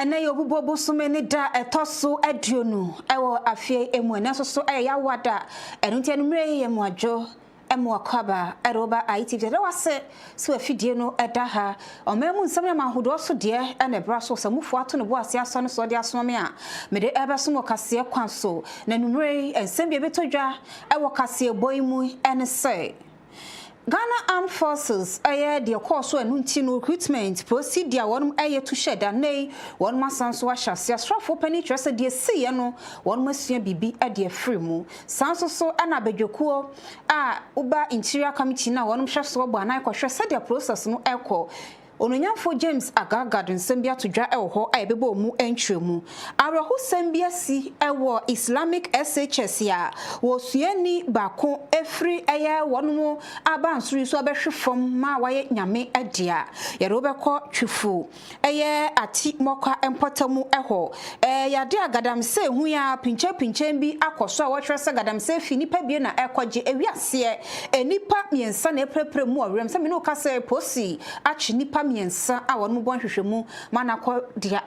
ena yobubo bosume ne da etoso aduonu ewo afie emu ena so ya wada enunti enumre ye mu adwo emu akaba eroba ITV de wase so afidie no eda ha omemu nsam ya mahodo so de ena bra so samufu ato ne bo ase aso no so de aso me a me de ebeso mo kase kwan so na numre ensem bi betodwa ewo kase boimu ene say Ghana Armed Forces the course and recruitment procedure one to shed and nay one must answer strafo penny trust a see no one must be at the free mu sounds so an abejokuo uba interior committee now one shall so by night said their process no echo. Ononyamfo James Agaga nsembia to dwa ewo ayebebo mu entwemu areho sembia si ewo Islamic SHS ya wo suani bako efri eye wonmo abansuri so abehwe fom ma waye nyame adia yere obekọ twifu eye ati moka empotamu eho yade agadamse hu ya pinche bi akoso a wo twese agadamse fi nipa bie na ekoje ewiase enipa miensa na eprepre mu awrem se me no kase posi achi nipa miensa a wonu bon hwehwemu manakọ dia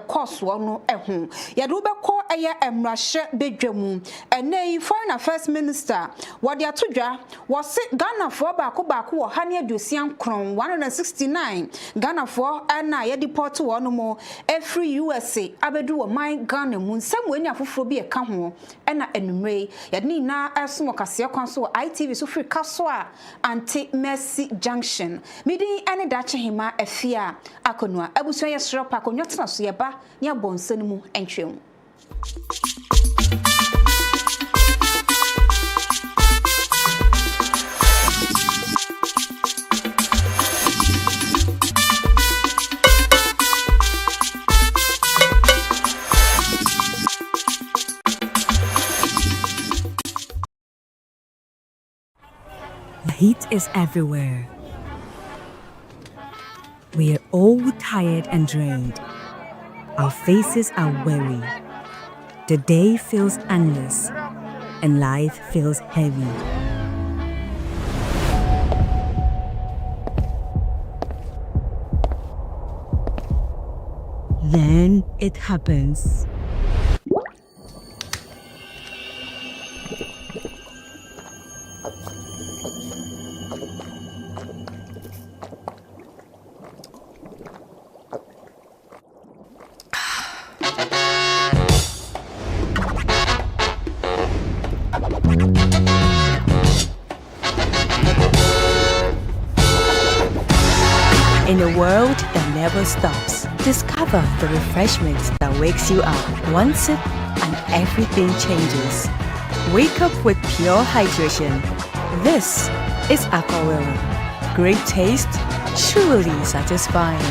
course one ehu yade ubekọ eye emrahye bedwemu enei foreign affairs minister wade atodwa wose Ghana for baako wo hane adusian kron 169 Ghana for na ye deport one mo every USA abedu wo man Ghana mu nsem weni afoforo bi eka ho na enumre yade ni na asom kase kwan so ITV so free kaso a anti Mercy Junction midi ene dache hima afia akonua abuso ye sro pa konyo tena so ba nya bonsan mu entwem. The heat is everywhere. We are all tired and drained. Our faces are weary. The day feels endless, and life feels heavy. Then it happens. In a world that never stops, discover the refreshment that wakes you up. One sip and everything changes. Wake up with pure hydration. This is Aquawera. Great taste, truly satisfying.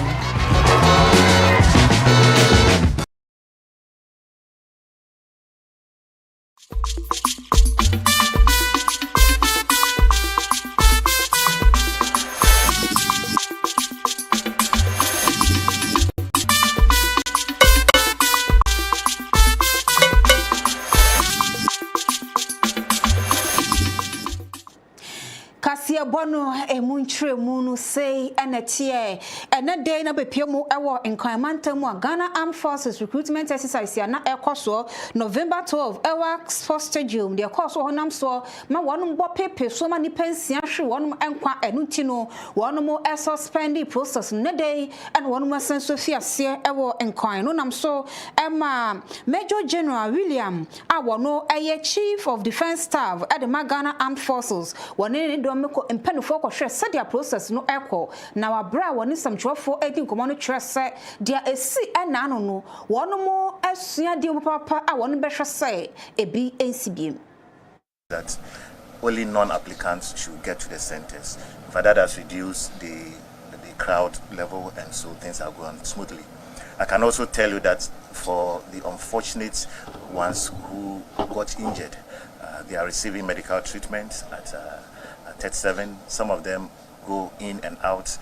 Kasie bono emuntre munu say enetie ene day na bepiemu ewo nkwamantamu a Ghana Armed Forces recruitment exercise ya na ekoso November 12 ewa Sports Stadium de ekoso honam so ma wonum bo pepe so ma ni pensia hwe wonum enkwa enuti no wonum suspend the process ne day and wonum asenso fiase ewo nkwan no nam so ema Major General William awono eye Chief of Defense Staff at the Ghana Armed Forces wonene meko empanufo ko hwe se dia process no eko na wabra woni samchwofo edi nkomo no hwe se dia esi ena no no wono mo asua dia papa a wono be hwe se ebi ensibiem that only non-applicants should get to the centers. For that has reduced the crowd level, and so things are going smoothly. I can also tell you that for the unfortunate ones who got injured, they are receiving medical treatment at 37. Some of them go in and out.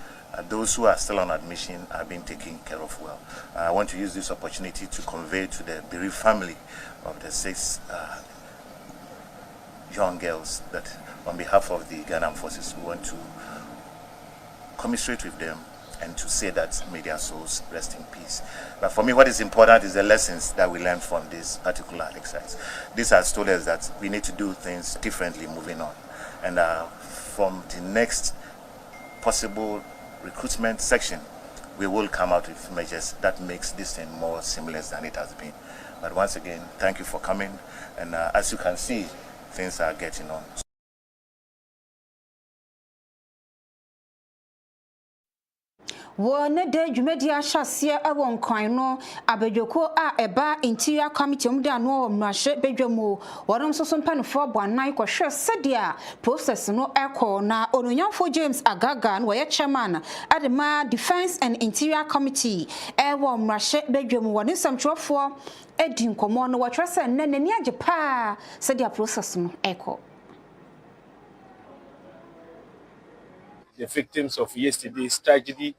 Those who are still on admission are being taken care of well. I want to use this opportunity to convey to the bereaved family of the 6 young girls that on behalf of the Ghana Armed Forces we want to commiserate with them and to say that may their souls rest in peace. But for me, what is important is the lessons that we learned from this particular exercise. This has told us that we need to do things differently moving on. And from the next possible recruitment section, we will come out with measures that makes this thing more seamless than it has been. But once again, thank you for coming. And as you can see, things are getting on. One day, Jumedia Shasia, a one coin no, Abejoko, a bar interior committee, no, Mashe, Bejomo, or also some pen for 1 night or sure, Sadia, process no echo, na Onuyan for James Agagan, where chairman at the Ma Defense and Interior Committee, one Mashe, Bejomo, one in some trouble for Edin Common, what Rasa and Nenia Japa, Sadia process no echo. The victims of yesterday's tragedy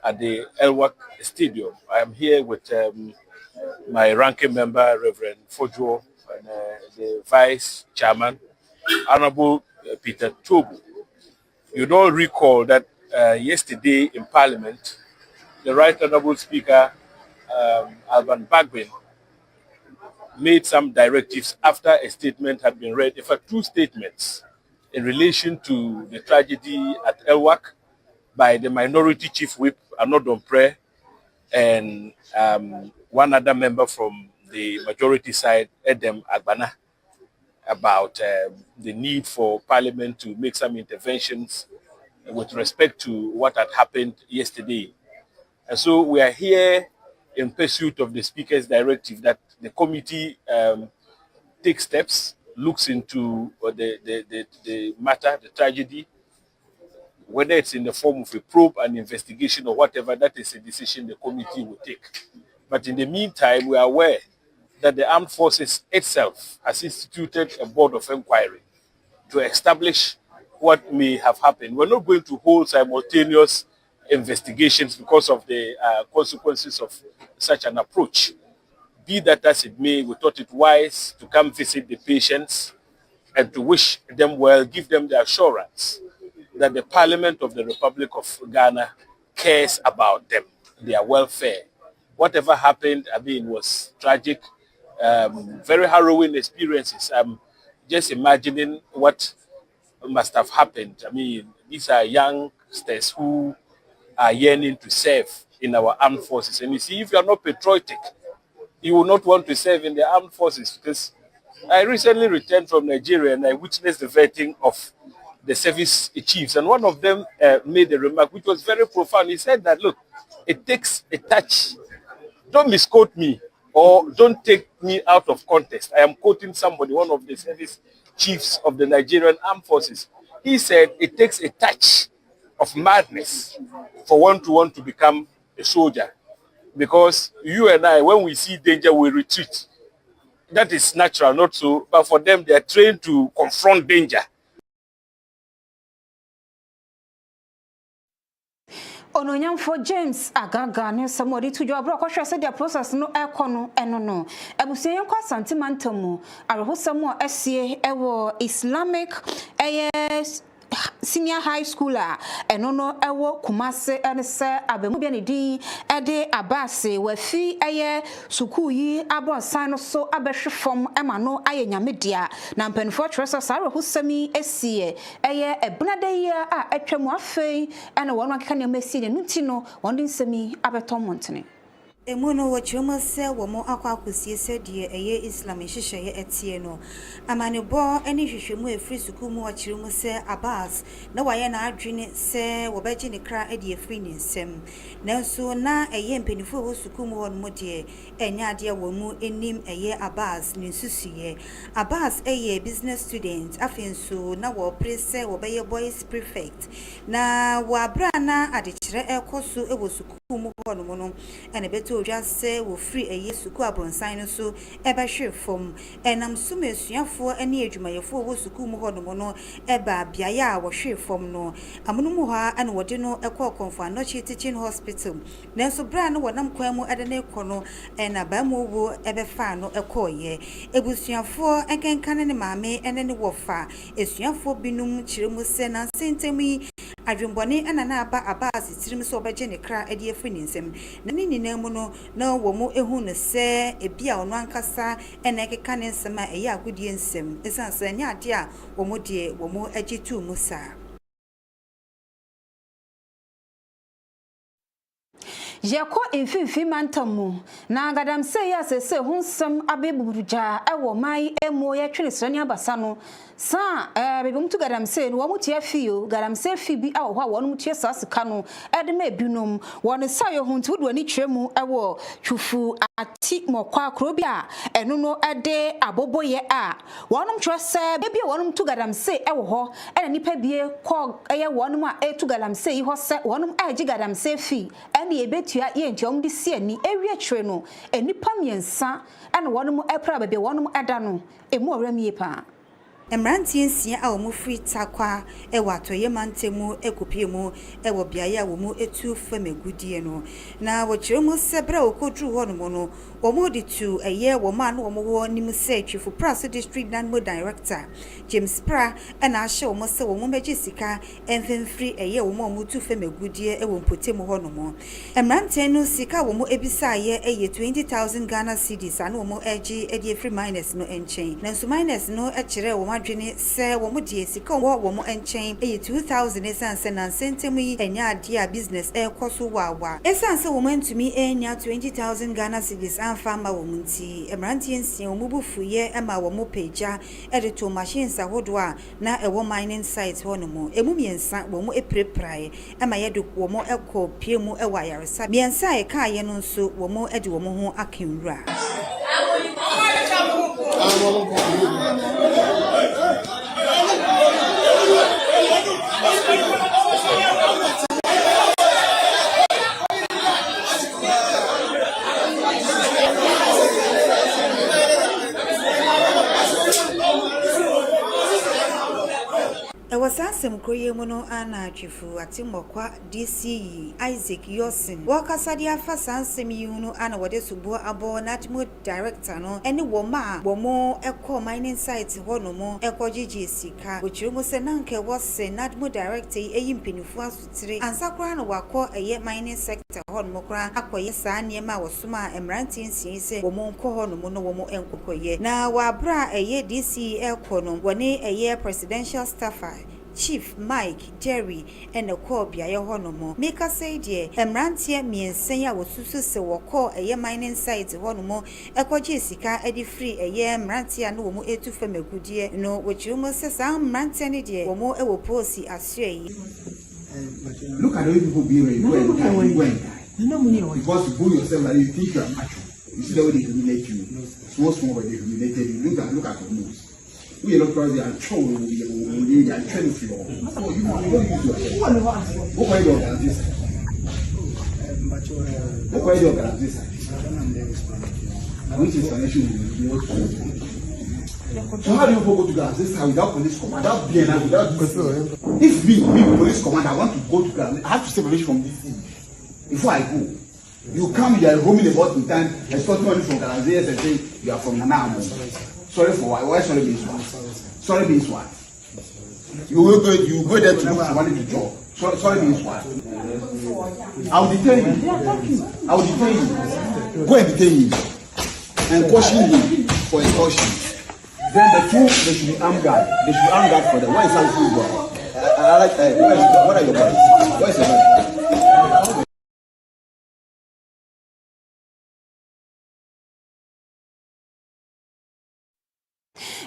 at the Elwak Stadium. I am here with my ranking member, Reverend Fojo, and the Vice Chairman, Honorable Peter Tobu. You don't recall that yesterday in Parliament, the Right Honorable Speaker, Alban Bagbin, made some directives after a statement had been read, in fact, 2 statements in relation to the tragedy at Elwak by the Minority Chief Whip, Anodon Pre, and one other member from the majority side, Edem Agbana, about the need for Parliament to make some interventions with respect to what had happened yesterday. And so we are here in pursuit of the Speaker's directive that the committee take steps, looks into the matter, the tragedy, whether it's in the form of a probe, an investigation, or whatever. That is a decision the committee will take. But in the meantime, we are aware that the Armed Forces itself has instituted a board of inquiry to establish what may have happened. We're not going to hold simultaneous investigations because of the consequences of such an approach. Be that as it may, we thought it wise to come visit the patients and to wish them well, give them the assurance that the Parliament of the Republic of Ghana cares about them, their welfare. Whatever happened, I mean, was tragic, very harrowing experiences. I'm just imagining what must have happened. I mean, these are youngsters who are yearning to serve in our armed forces. And you see, if you are not patriotic, you will not want to serve in the armed forces, because I recently returned from Nigeria and I witnessed the vetting of the service chiefs, and one of them made a remark which was very profound. He said that, look, it takes a touch. Don't misquote me or don't take me out of context. I am quoting somebody, one of the service chiefs of the Nigerian Armed Forces. He said it takes a touch of madness for one to want to become a soldier, because you and I, when we see danger, we retreat. That is natural, not so, but for them, they are trained to confront danger. Ononyam for James Agaga ne somebody to your broker said their process no econo enono. Ebusian kwa santimantamu. Arahosamo SCA ewo Islamic senior high schooler enono ewo Kumase and se abemubia ni din ede abase wafi eye suku yi abo sign so abehwe fom emano aye nyamedia na mpanfo tresa sare husami esie eye ebunade ya a atwamu afei ene wonu akeka ne mesi ne nti no wonde nsemi abeton montene Emono wachiroma se womo akwa akosie se de eye Islam hihye etie no amane bo ene hwehwemu efri suku mu wachiroma se Abbas na waye na adwene se wobeji ne kra ede efri ne nsem nanso na eye mpenifo wo suku mu won mo de enya ade womu enim eye Abbas ne susuye Abbas eye business student afenso na wo prese wo beye boys prefect na wo abra na adekire ekoso ewo suku mu won mo no ene beto just say wo free a yesuku abronsan no so eba hwe fom enam sumesuafo ene adwumayefo wo suku mu hono no eba biaye a wo hwe fom no amono mu ha ane wode no ekọ konfa no teaching hospital nanso bra no wonam kwan mu ade ne kono ena ba mu wo ebe fa no ekoye ebusuafo enkenkan ne maame ene ne wofa esuafo binum kiremu se na sentemi adwembone ana na aba Abbas tirim so obeje ne kra ade afri ne nsem na ne nyina mu no na wo mu ehu ne se ebia ono ankasa ena ekeka ne nsem a eya agodie nsem esanse nya ade a wo mu de wo mu agitu mu sa Yako infinfi mantamu na gadamse ya sese hunsam abeburuja ewo mai emo ya twene srani abasa no sa bebe mutu gadamse no wamutu ya fio gadamse fi bi awo hwa wonu mutu ya sasika no edema ebinom wonu sayo huntu do ani twemu ewo twufu ati mokwa krobi a eno no ede aboboye a wonum twese bebe wonu mutu gadamse ewo ho ena nipa bie ko eye wonum a etu gadamse yi ho se wonum agi gadamse fi ene ebetua ye ntiom de sie ni ewie twere no enipa miensa ena wonum epra bebe wonum ada no emu awramie pa Emranti nsia a omu free takwa ewa atoye mantemu ekopie mu ewo biaye a omu etu famegudie no na wokyere mu sebra okodru ho no no omu de tu eye wo ma no omu wo nim se twifu praso district nanmo director James Pra na ahye omu se omu meji sika enfemfri eye omu tu famegudie ewo mpotemu ho no mo emranti no sika omu ebisa ye eye 20,000 Ghana cedis ana omu egi edi free minus no enchen na so minus no ekere wo adwene se wo mu die sika wo mu enchen eye 2000 esanse na sentemu yi enya ade a business ekoso wawa esanse wo mantumi enya 20,000 Ghana cedis anfama wo munti emranti ensie wo mu bufuye ema wo mu peja edito machines ahodo a na ewo mining site ho no mo emu miensa wo mu epreprae ema yedo wo mu ekọ pie mu ewa yaresa miensa eka ye no nso wo mu ede wo mu ho akenwura Wasasem kroye mono ana twifu atimokwa DCE Isaac Yosin wakasadi afa sansem yunu ana wode subo abo natmo director no ene wo ma wo mo ekọ mining site ho no mo ekọ gigi sika ochire mo se nanke wose natmo director eyi mpinifu asutire ansakra no wakọ eye mining sector ho no kra akoye sa niema wosoma emranti nsie se wo mo nkọ ho no mo no wo mo enkokoye na wabra eye DCE ekọ no woni eye presidential staffer Chief Mike Jerry and the Cobia Yohonomo. Make us say, dear, Emrantia means Senya was so wako a year mining site Honomo, a Jessica, Eddie Free, a year Mrantia no more to fame good year, no, which you must say, some Mrantian dear, or more ever posy as say. Look at the people being ready because you pull yourself like you think you are macho. You see the way they humiliate you. So small, but they humiliated you. Look at your moves. We are not probably a troll, we are training for you. You don't use yourself. What kind of organization? What kind of organization? Which is financial? So how do you go to Ghana this time without police command? If me, police command, I want to go to Ghana, I have to separate from DC before I go. You come, you are roaming about in time, expect money from Ghana and say you are from Ghana. Sorry for what? Why sorry means what? Sorry means what? You go there to look for money to job. Sorry means what? I will detain you. I will detain you. Go and detain him and caution him for a caution. Then the two, they should be armed guard. They should be armed guard for them. Why is that football? I like what are your boys? What is your boys?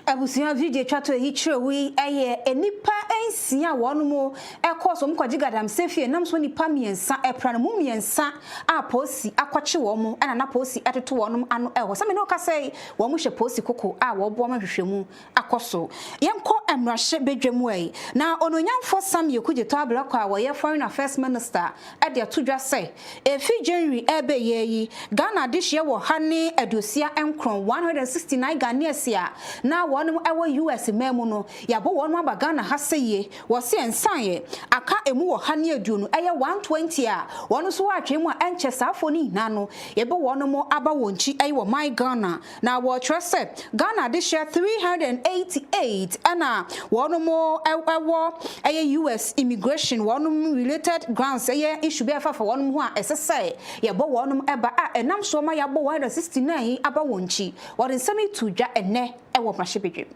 Abusia video twato ehi chrewi eye enipa ensia wonumo ekoso mkwaji gadam sefie namso nipa miensa epra no mu miensa aposi akwache womu ana na posi atoto wonum ano eho same no kasei womu hye posi koko a wo bo mahwehwemu akoso yenko emrahye bedwemu ai na ononyamfo sam yekuje to ablakwa wo ye foreign affairs minister ade atodwa sei efi January ebe yeyi Ghana dihye wo hane adosia enkron 169 Ghanaians na wɔn ɛwɔ US mɛmu no yɛabɔ wɔn aba Ghana ha sɛ yie wɔsi nsan aka emu wɔ ha ne aduonu ɛyɛ 120 a wɔn so atwe mu a ɛnkyɛ saafo ne nyina no yɛbɛ wɔn mo aba wɔn chi ɛyɛ wɔ my Ghana na wɔtwerɛ sɛ Ghana de share 388 ɛna wɔn mo ɛwɔ ɛyɛ US immigration wɔn mo related grants ɛyɛ issue bi afa wɔn mo a ɛsɛ yɛbɔ wɔn ɛba a ɛnam so ma yɛabɔ 169 aba wɔn chi wɔn nsɛm to dwa ɛnɛ ɛwɔ Mmarahyɛbadwam.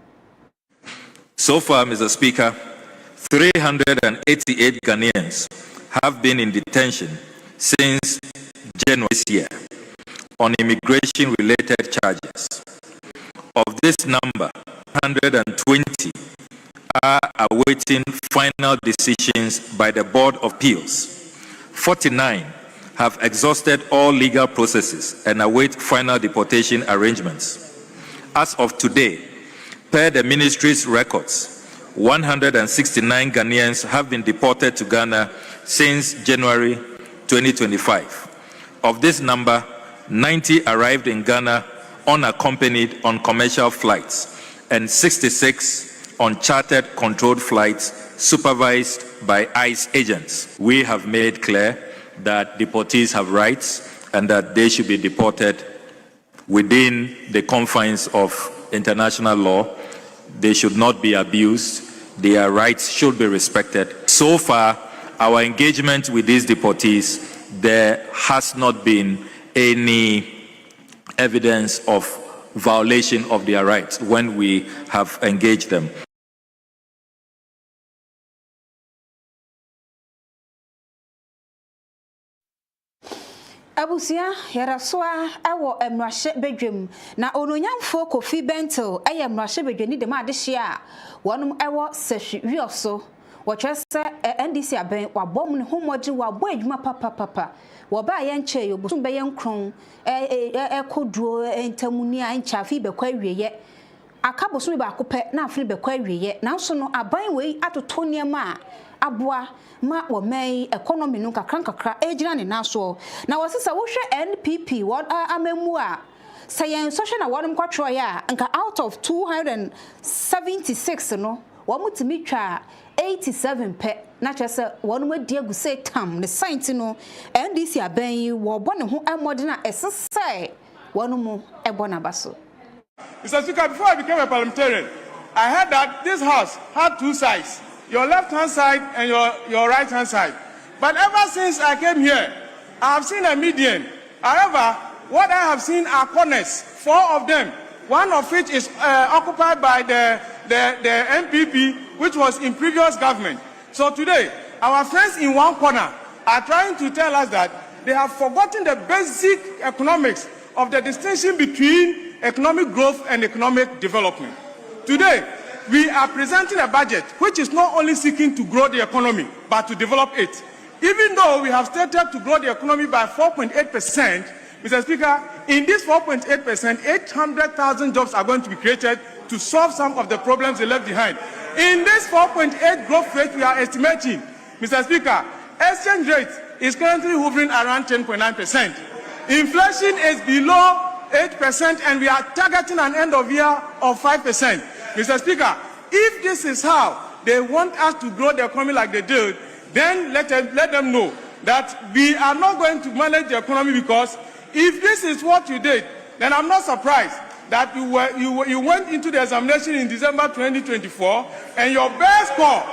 So far, Mr. Speaker, 388 Ghanaians have been in detention since January this year on immigration-related charges. Of this number, 120 are awaiting final decisions by the Board of Appeals. 49 have exhausted all legal processes and await final deportation arrangements. As of today, per the ministry's records, 169 Ghanaians have been deported to Ghana since January 2025. Of this number, 90 arrived in Ghana unaccompanied on commercial flights and 66 on chartered controlled flights supervised by ICE agents. We have made clear that deportees have rights and that they should be deported within the confines of international law. They should not be abused. Their rights should be respected. So far, our engagement with these deportees, there has not been any evidence of violation of their rights when we have engaged them. Abusia Yaraswa ewo Mmarahyɛbadwam na ononyamfo Kofi Bentil eye Mmarahyɛbadwam ni dem adehia wonum ewo sehwi wioso wɔtwɛ sɛ NDC aben wabom ne homɔgye wabɔ adwuma papa wo ba ye nche yobusun be ye nkron ekoduo entamuni a nchafi bekwa wieye aka bosun ba akopɛ na afri bekwa wieye nanso no aban wei atoto niema a aboa ma wo mai economy no kakra ejina ne naso na wɔsesa wohwɛ NPP what amemu a sayen social na wɔnom kwatro ya nka out of 276 no wo mutimi twa 87 pe na kyerɛ wɔnom adi aguse tam ne science no NDC aban yi wo bɔ ne ho amode na ɛsesɛ wɔnom ɛbɔ na baso. Mr. Speaker, before I became a parliamentarian, I heard that this house had two sides, your left-hand side and your right-hand side. But ever since I came here, I have seen a median. However, what I have seen are corners, 4 of them, one of which is occupied by the MPP, which was in previous government. So today, our friends in one corner are trying to tell us that they have forgotten the basic economics of the distinction between economic growth and economic development. Today, we are presenting a budget which is not only seeking to grow the economy, but to develop it. Even though we have stated to grow the economy by 4.8%, Mr. Speaker, in this 4.8%, 800,000 jobs are going to be created to solve some of the problems they left behind. In this 4.8 growth rate we are estimating, Mr. Speaker, exchange rate is currently hovering around 10.9%. Inflation is below 8% and we are targeting an end of year of 5%. Mr. Speaker, if this is how they want us to grow the economy like they did, then let them know that we are not going to manage the economy, because if this is what you did, then I'm not surprised that you went into the examination in December 2024 and your best score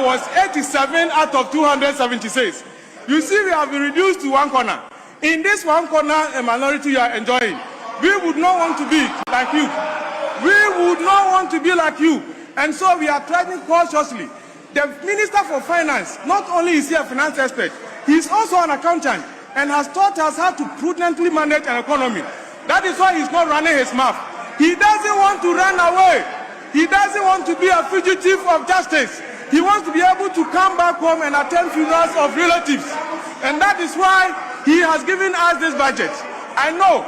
was 87 out of 276. You see, we have been reduced to one corner. In this one corner, a minority you are enjoying. We would not want to be like you. We would not want to be like you. And so we are trying cautiously. The Minister for Finance, not only is he a finance expert, he is also an accountant and has taught us how to prudently manage an economy. That is why he's not running his mouth. He doesn't want to run away. He doesn't want to be a fugitive of justice. He wants to be able to come back home and attend funerals of relatives. And that is why he has given us this budget. I know,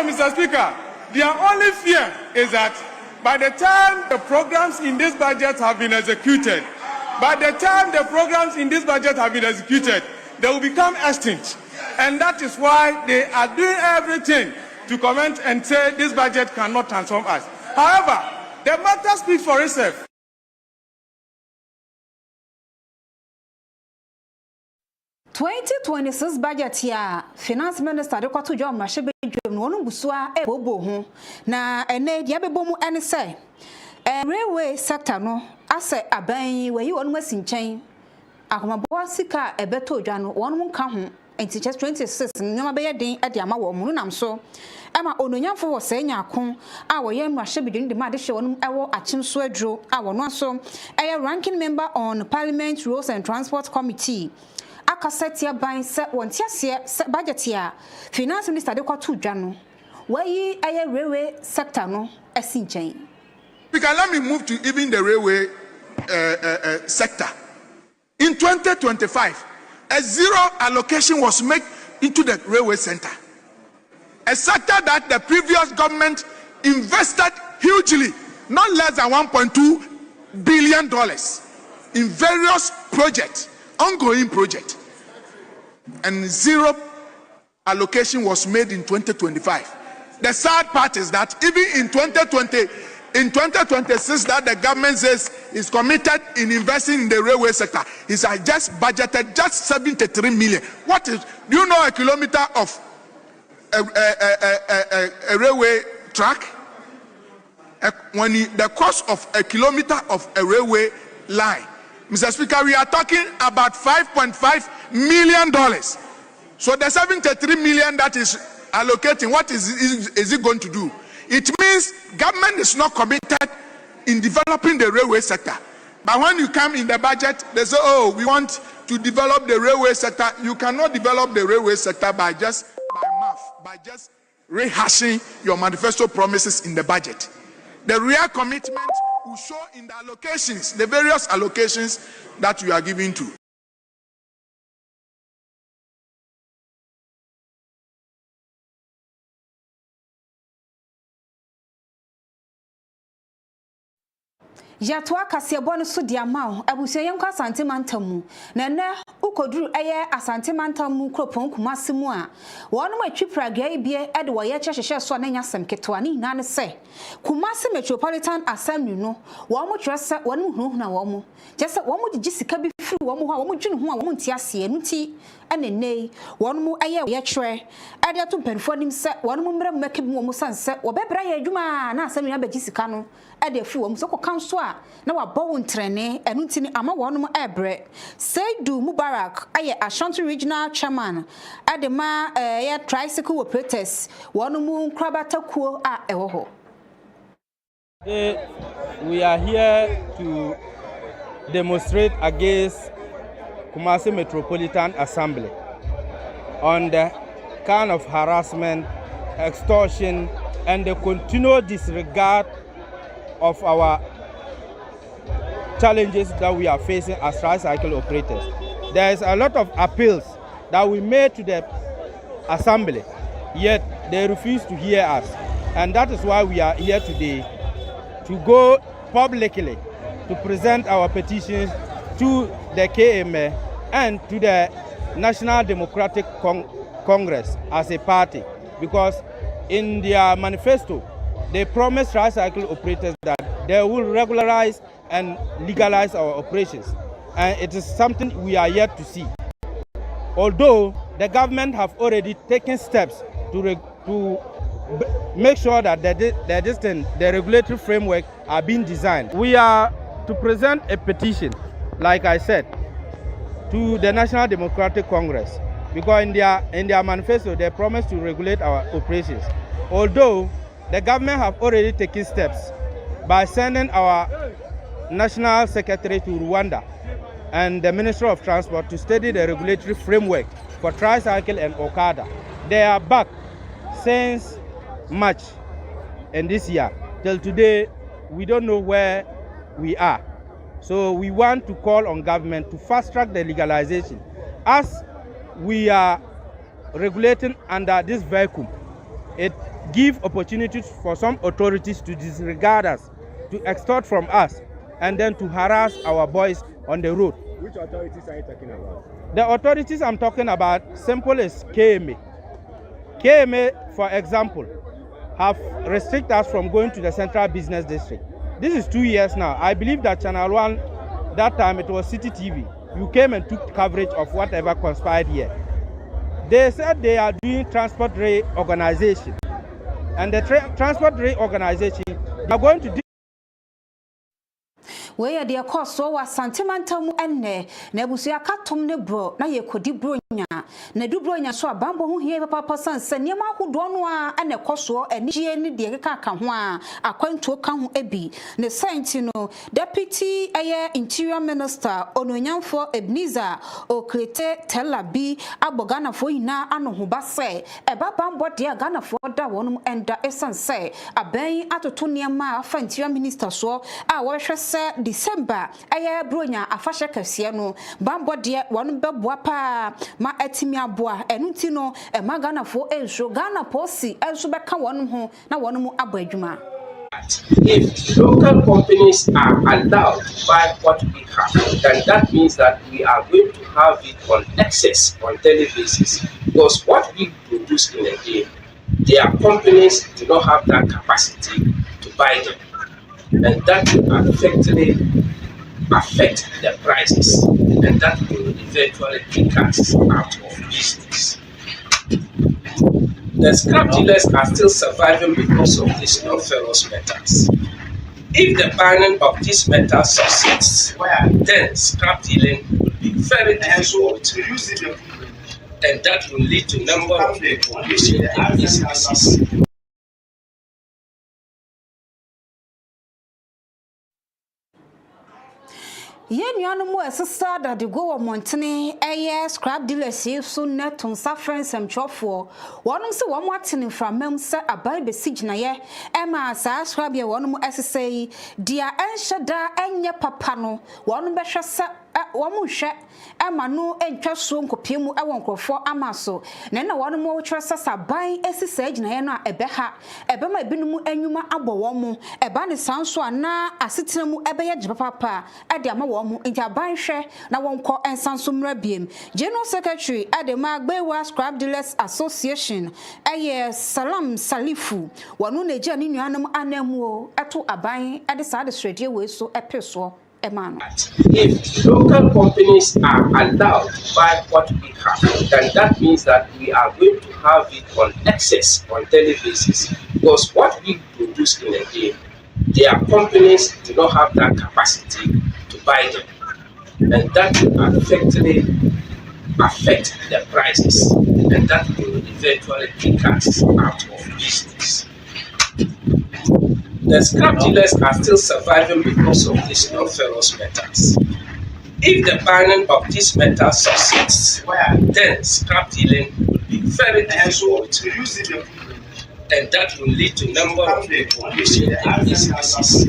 Mr. Speaker, their only fear is that by the time the programs in this budget have been executed, they will become extinct. And that is why they are doing everything to comment and say this budget cannot transform us. However, The matter speaks for itself. The 2026 budget here, Finance Minister de kwato John Mashebe dwem no no busua e bobo ho na ene dia bebomu ene say railway sector no ase aban we yi wonu asinchen akomabo sika ebeto dwa no wonu nka ho enti 26 nyama be yeden e de ama wo mu nam so ema ononyamfo wo se nyakon a wo ye Mashebe dwem de ma de hye wonu ewo achim so aduro a wono so ranking member on Parliament Roads and Transport Committee akasetia ban se wontiase se budget ya Finance Minister de kwato dwa no wayi aye railway sector no asinchen. Because let me move to even the railway sector. In 2025, a zero allocation was made into the railway center. A sector that the previous government invested hugely, not less than $1.2 billion in various projects, ongoing projects. And zero allocation was made in 2025. The sad part is that even in 2026 that the government says is committed in investing in the railway sector, is just budgeted just 73 million. What is, do you know a kilometer of a railway track? The cost of a kilometer of a railway line, Mr. Speaker, we are talking about $5.5 million. So the 73 million that is allocating, what is it going to do? It means government is not committed in developing the railway sector. But when you come in the budget, they say, oh, we want to develop the railway sector. You cannot develop the railway sector by just rehashing your manifesto promises in the budget. The real commitment will show in the allocations, the various allocations that you are giving to. Yatwa kasebo no so dia mawo abusia yenko asante mantamu na na ukoduru eye asante mantamu kropon kumase mu a wonu matwi praga bie ede wo ye kyehye so na nya sem ketwa ni na ne se kumase metropolitan assembly no wo mo twese wonu hunhuna wo mo kyese wo mo gigi sika bi firi wo mo ho wo mo dwene ho a wo mo ntiase enuti enenei wonu mu eye ye kyerɛ ade ato mpanfo nim se wonu mu mra mmeke bi wo mo sanse wo bebra ye adwuma na assembly abagi sika no ade firi wo mo so ko kanso a na wa bowo ntrene enu ntini ama wonu mu ebre Saidu Mubarak aye Ashanti regional chairman ade ma ye tricycle operators wonu mu krabatakuo a ewo ho. We are here to demonstrate against Kumasi Metropolitan Assembly on the kind of harassment, extortion, and the continued disregard of our challenges that we are facing as tricycle operators. There is a lot of appeals that we made to the assembly, yet they refuse to hear us. And that is why we are here today, to go publicly to present our petitions to the KMA and to the National Democratic Congress as a party, because in their manifesto, they promised tricycle operators that they will regularize and legalize our operations. And it is something we are yet to see. Although the government have already taken steps to make sure that the regulatory framework are being designed. We are to present a petition, like I said, to the National Democratic Congress, because in their manifesto they promised to regulate our operations. Although the government have already taken steps by sending our National Secretary to Rwanda and the Minister of Transport to study the regulatory framework for tricycle and Okada. They are back since March and this year. Till today, we don't know where we are. So we want to call on government to fast-track the legalization. As we are regulating under this vacuum, it gives opportunities for some authorities to disregard us, to extort from us, and then to harass our boys on the road. Which authorities are you talking about? The authorities I'm talking about, simple as KMA. KMA, for example, have restricted us from going to the Central Business District. This is 2 years now. I believe that Channel 1, that time it was City TV. You came and took coverage of whatever conspired here. They said they are doing transport reorganization. And the transport reorganization, they are going to do. Where the cost so was sentimental and ne busia katum ne bro, na ye kodi bronya, ne du bronya so bambo who here papa son, Senema who donwa and a coso and Jenny de Kakanwa, a coin to account ebi, ne Santino, Deputy Air Interior Minister, Ononyan for Ebenezer, O Clete, Telabi, Abogana for ina, and Hubase, a babambo dear Ghana for that one and the essence say, a bay at a Tonia Ma, Interior Minister so, I wish said. December aya bronya afasha kase no bambo de wonu beboa ma atimi aboa enuti no e magana fo enso Ghana posi enso beka wonu ho na wonu mu abadwuma. If local companies are allowed to buy what we have, then that means that we are going to have it on excess on daily basis, because what we produce in a day, their companies do not have that capacity to buy them. And that will effectively affect the prices, and that will eventually kick us out of business. The scrap dealers are still surviving because of these non-ferrous metals. If the banning of these metals succeeds, then scrap dealing will be very difficult, and that will lead to a number of people losing their businesses. Yen yanumu esisa da de go Montene eye scrap dealers so net on suffering some chofo wonum se won watene framam se abai be sigina ye e ma sa scrap ye wonum esisa dia enhyeda enye papa no wonum be hwese womu hwe ema no entwa so nkopiem e won krofo amaso na na wonum wo twere sasa ban esisa agina ye no a ebeha ebema ebinum anwuma abo womu eba ne sanso ana asetenemu ebe ye papa e de ama womu inti aban hwe na wonko ensanso mra biem General Secretary Adema Gbewa Scrap Dealers Association eye Salam Salifu wonu na eja ni nuanam anamu eto aban e de sa de sredie we so epeso. If local companies are allowed to buy what we have, then that means that we are going to have it on excess on daily basis, because what we produce in a day, their companies do not have that capacity to buy them, and that will effectively affect the prices, and that will eventually kick us out of business. The scrap dealers are still surviving because of these non-ferrous metals. If the banning of these metals succeeds, then scrap dealing will be very difficult, and that will lead to a number of people losing their businesses.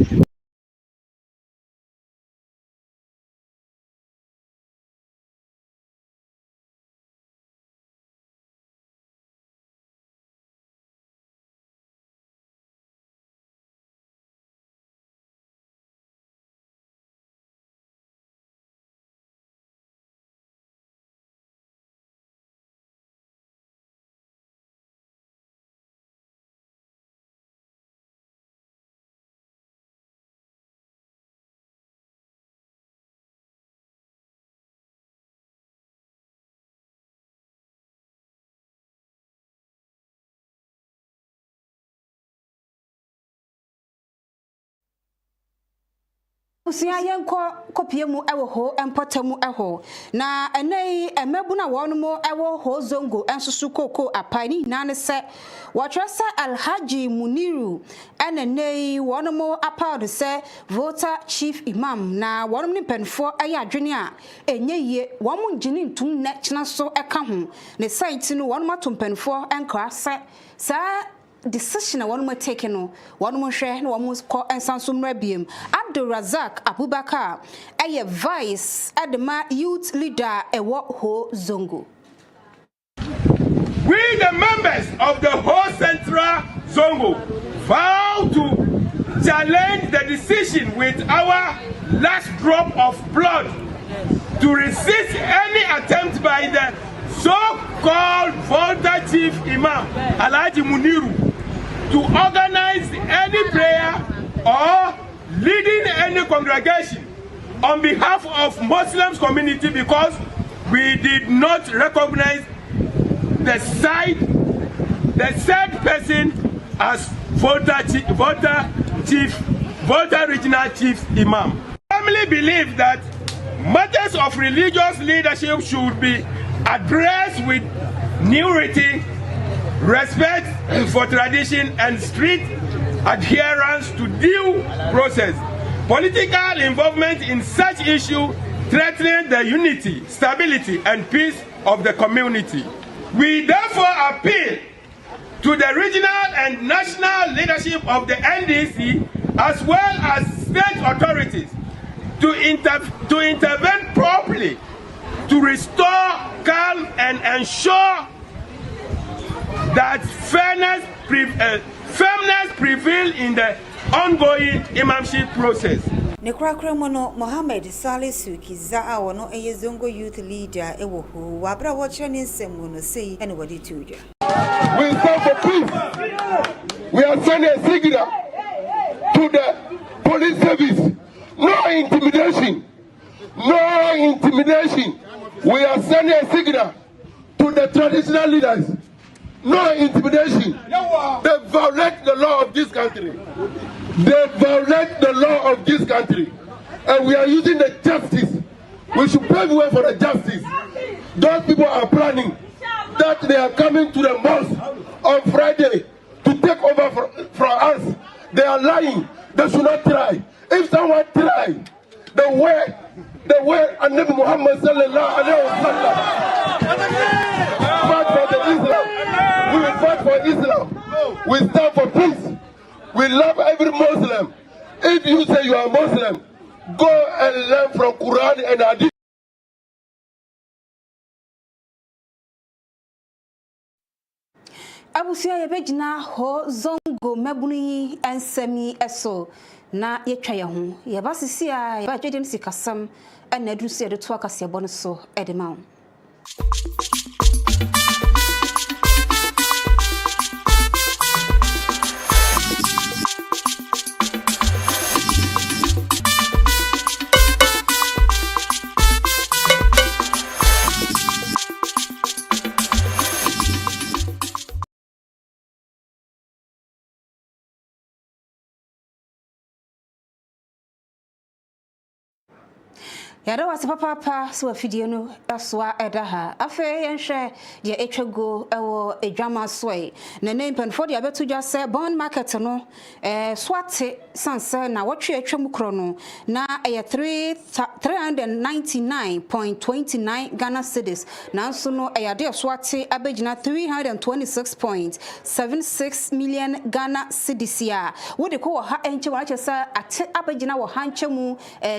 Usia yenko kopiemu ewo ho empotemu eho na enei emebu na wonumo ewo ho zongo ensusu koko apani nane se watrasa Alhaji Muniru enei wonumo apad se voter chief imam na wonum ni penfo aya adwene a enyeye womu ngini ntum ne kina so eka ho ne site no wonum atompenfo enkra se sa decision one more taken no one more share no one call and Samsung Rabiem Abdul Razak Abubakar a vice Adema youth leader a what ho zongo. We the members of the whole Central Zongo vow to challenge the decision with our last drop of blood to resist any attempt by the so-called voter chief imam Alhaji Muniru to organize any prayer or leading any congregation on behalf of Muslims community because we did not recognize the said person as voter regional chief imam. Family believe that matters of religious leadership should be addressed with purity, respect for tradition, and strict adherence to due process. Political involvement in such issue threatens the unity, stability, and peace of the community. We therefore appeal to the regional and national leadership of the NDC as well as state authorities to intervene properly to restore calm and ensure that fairness prevail in the ongoing imamship process. Nekrakra mono Mohammed Salisu Kiza awono Zongo youth leader ewohu wabra watcher nsem no sei ene wadi tuja. We stand for peace. We are sending a signal to the police service. No intimidation. No intimidation. We are sending a signal to the traditional leaders. No intimidation. They violate the law of this country. They violate the law of this country. And we are using the justice. We should pave the way for the justice. Those people are planning that they are coming to the mosque on Friday to take over from us. They are lying. They should not try. If someone try, the way Nabi Muhammad sallallahu alaihi wasallam fight for the Islam. We will fight for Islam. We stand for peace. We love every Muslim. If you say you are Muslim, go and learn from Quran and Hadith. Abusia yebegina ho zongo mebuni ensemi eso na yetwa ye ho ye basisi a ye ba twedem sikasam na adusu ye de to akase bɔ no so edema. Yada wase papa so afidie no asoa edaha afa yenhwe de etwago ewo edwama soe na nempanfo de abeto dwa se bond market no swate sanse na wotwe atwam kro no na 399.29 Ghana cedis nanso no de swate abegina 326.76 million Ghana cedis ya wode ko ha enche wa chesa ate abegina wo hanchemu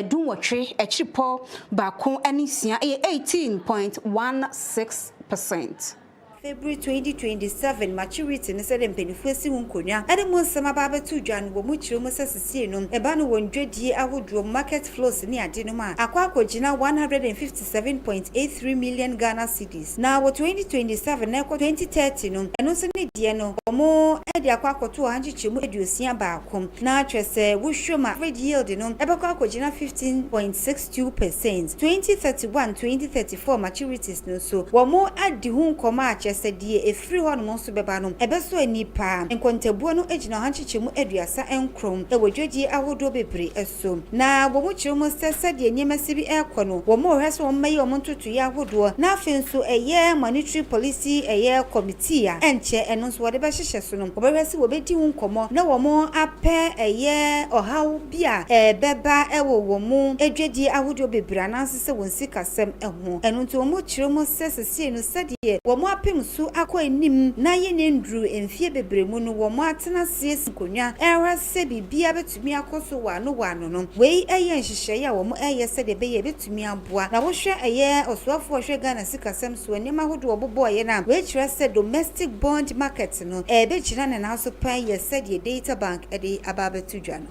dunwotwe echiripo Bakon Anisia 18.16%. February 2027 maturity ne said empenifuasi hunkonya ade mo nsema ba betu dwan wo mu kire mo sesese no eba no wondwedie ahodro market flows ne ade no ma akwakogina 157.83 million Ghana cedis na wo 2027 na 2030 no eno se ne die no mo ade akwakoto hanchiche mu eduosia baakom na atwese wo hwoma trade yield no ebekakogina 15.62%. 2031-2034 maturities no so wo mo adi hunkoma sedie efri ho no so beba no ebeso anipa enkontabuo no egina hanchichemu aduasa enkrom ewodwedie ahodo bebre eso na wo mu kiremu sedie nyemase bi ekono wo mo hwese wo mayi wo ntoto ya ahodo na afenso eye monetary policy eye committee a enche eno so wo de be hyehye so no wo behwese wo bedi hu nkomo na wo mo ape eye ohaw bia beba ewo wo mu edwedie ahodo bebre anansese won sikasem eho eno nto wo mu kiremu sesese no sedie wo mo apem su akwa enim na ye ne ndru emfie bebremu no wo mo atena sies konwa era se bibia betumi akoso wa no no wei eye nhihye ya wo mo eye se de be ye betumi aboa na wo hwe eye osuafo hwe Ghana sikasem so enim ahodo obobo ye na we kire se domestic bond market no be kira na so pan ye se de data bank de ababetu dwa no.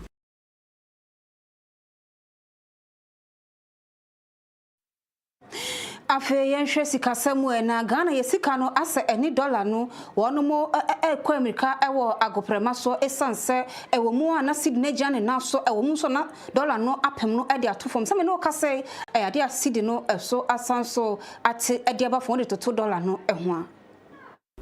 afe yenhwe sika samu na Ghana ye sika no ase eni dollar no wono mo kwa America ewo agoprema so esanse ewo mu ana Sydney jane na so ewo mu so na dollar no apem no e de atofom se me no ka se e ade asidi no so asanso ate e de abafo de toto dollar no ho a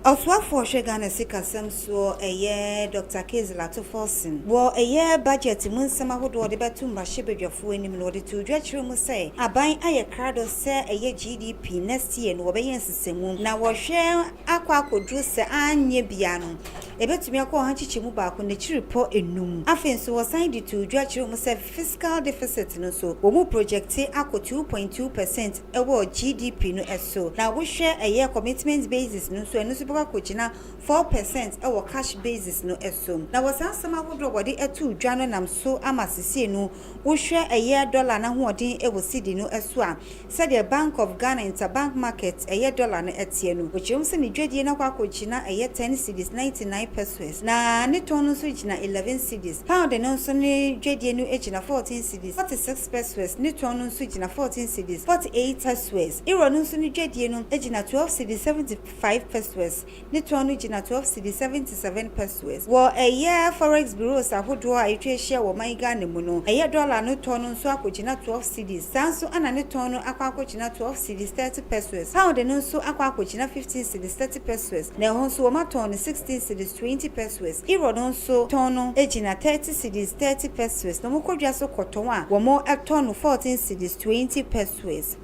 Oswafo Ghana sika samso eye Dr. Kasie Latofosin wo eye budget mu nsema hodo de betum rahebedwafo anim no de to dwachire mu say aban aye krado se eye GDP next year no be yensesemu na wo hwe akwa akodru se anye bia no ebetumi akọ ha chichi mu ba ko ne chiripo enum afenso wo sign de to dwachire mu say fiscal deficit no so wo mu project akọ 2.2% ewo GDP no eso na wo hwe eye commitment basis no so enu Kochina 4% ewo cash basis no eso na wasansama wodro wode etu dwano nam so amasisi no wo hwe eye dollar na hoodin ewo cedi no eso a said the Bank of Ghana interbank market eye dollar no etie no wochim se ni dwadie na kwa kochina eye 10 cedis 99 pesos na ne ton no so gina 11 cedis pound no so ne dwadie no egina 14 cedis 46 pesos ne ton no so gina 14 cedis 48 pesos euro no so ne dwadie no egina 12 cedis 75 pesos ni tonu jina 12 cedi 77 pesos wo eye forex bureaus ahodo a etwe share wo man Ghana mu no eye dollar no tonu nso akogina 12 cedis sanso ana ne tonu akogina 12 cedis 30 pesos pound no nso akogina 15 cedis 30 pesos na ho nso wo ma tonu 16 cedis 20 pesos euro no nso tonu ejina 30 cedis 30 pesos no mo kodwa so koton a wo mo tonu 14 cedis 20 pesos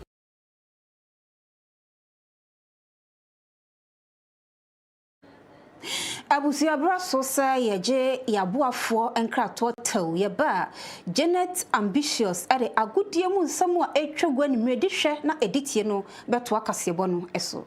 Abusia braso sa yeje yaboafo enkrato tew ye ba Janet ambitious ade agudie mu nsam a etwagwa ni mredi hwe na editie no beto akasebo no eso